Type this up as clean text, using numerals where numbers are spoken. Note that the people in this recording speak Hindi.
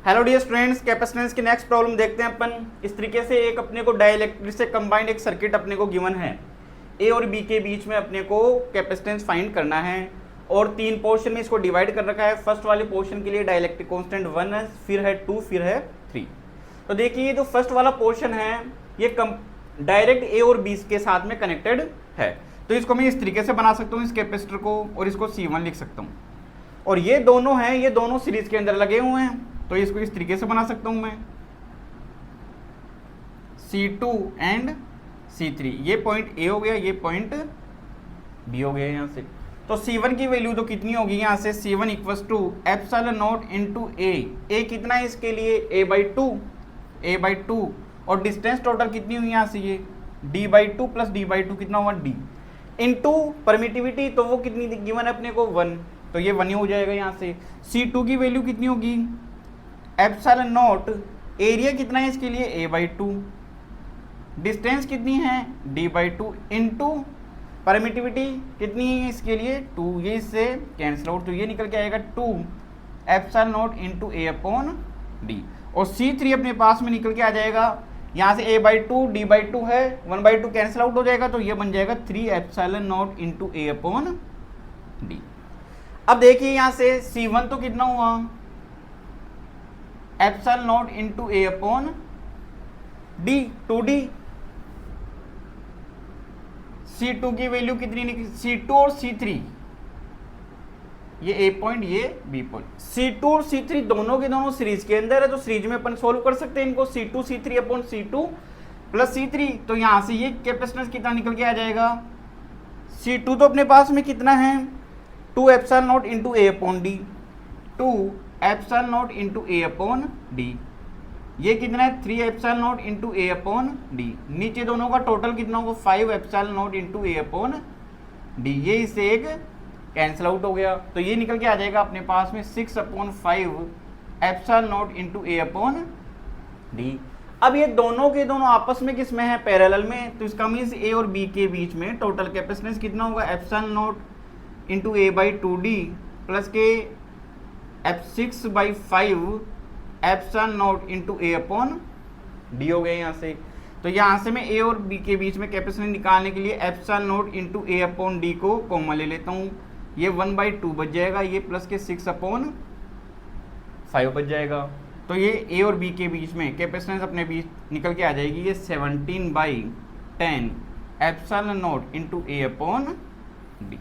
हेलो डियर स्टूडेंट्स, कैपेसिटेंस की नेक्स्ट प्रॉब्लम देखते हैं अपन। इस तरीके से एक अपने को डाइलेक्ट्रिक से कंबाइंड एक सर्किट अपने को गिवन है। ए और बी के बीच में अपने को कैपेसिटेंस फाइंड करना है और तीन पोर्शन में इसको डिवाइड कर रखा है। फर्स्ट वाले पोर्शन के लिए डाइलेक्ट्रिक कांस्टेंट 1 है, फिर है 2, फिर है 3। तो देखिए जो फर्स्ट वाला पोर्शन है ये डायरेक्ट ए और बी के साथ में कनेक्टेड है, तो इसको मैं इस तरीके से बना सकता हूँ इस कैपेसिटर को, और इसको C1 लिख सकता हूँ। और ये दोनों हैं, ये दोनों सीरीज के अंदर लगे हुए हैं, तो इसको इस तरीके से बना सकता हूं मैं C2 एंड C3। ये पॉइंट A हो गया, ये पॉइंट B हो गया यहाँ से। तो C1 की वैल्यू तो कितनी होगी यहाँ से, C1 equals to epsilon naught into A कितना है इसके लिए, A/2 और डिस्टेंस टोटल कितनी हुई यहाँ से, ये D/2 प्लस D/2 कितना हुआ D इनटू परमिटिविटी, तो वो कितनी गिवन है अपने को 1, तो ये 1 ही हो जाएगा यहाँ से। C2 की वैल्यू कितनी होगी, एप्सिलॉन नॉट, एरिया कितना है इसके लिए A/2, डिस्टेंस कितनी है D/2 इनटू परमिटिविटी कितनी है इसके लिए 2, ये इससे कैंसिल आउट, तो ये निकल के आएगा 2 एप्सिलॉन नॉट इनटू A/D। और C3 अपने पास में निकल के आ जाएगा, यहाँ से A/2 D/2 है, 1/2 कैंसिल आउट हो जाएगा, तो ये बन जाएगा 3 एप्सिलॉन नॉट इनटू A/D। अब देखिए यहाँ से C1 तो कितना हुआ, epsilon naught into A/D 2D। C2 की वैल्यू कितनी निकली, C2 और C3, ये A पॉइंट ये B पॉइंट, C2 और C3 दोनों के दोनों सीरीज के अंदर है, तो सीरीज में अपन सोल्व कर सकते हैं इनको, C2 C3 upon C2 plus C3। तो यहां से ये कैपेसिटेंस कितना निकल के आ जाएगा, C2 तो अपने पास में कितना है 2 epsilon naught into A/D, 2 epsilon naught into A/D, ये कितना है 3 एप्सिलॉन नॉट इनटू A/D। नीचे दोनों का टोटल कितना होगा 5 एप्सिलॉन नॉट इनटू A/D, ये इससे एक कैंसिल आउट हो गया, तो ये निकल के आ जाएगा अपने पास में 6/5 एप्सिलॉन नॉट इनटू A/D। अब ये दोनों के दोनों आपस में किस में है, पैरेलल में, तो इसका मीन्स A और B के बीच में टोटल कैपेसिटेंस कितना होगा, epsilon naught into A/2D plus के 6/5 एप्सिलॉन नॉट इनटू A/D हो गया यहाँ से। तो यहाँ से मैं A और B के बीच में कैपेसिटेंस निकालने के लिए एप्सिलॉन नॉट इनटू A/D को कॉमन ले लेता हूँ, ये 1/2 बच जाएगा, ये प्लस के 6/5 बच जाएगा। तो ये A और B के बीच में कैपेसिटेंस अपने बीच निकल के आ जाएगी, ये 17/10 एप्सिलॉन नॉट इनटू A/D।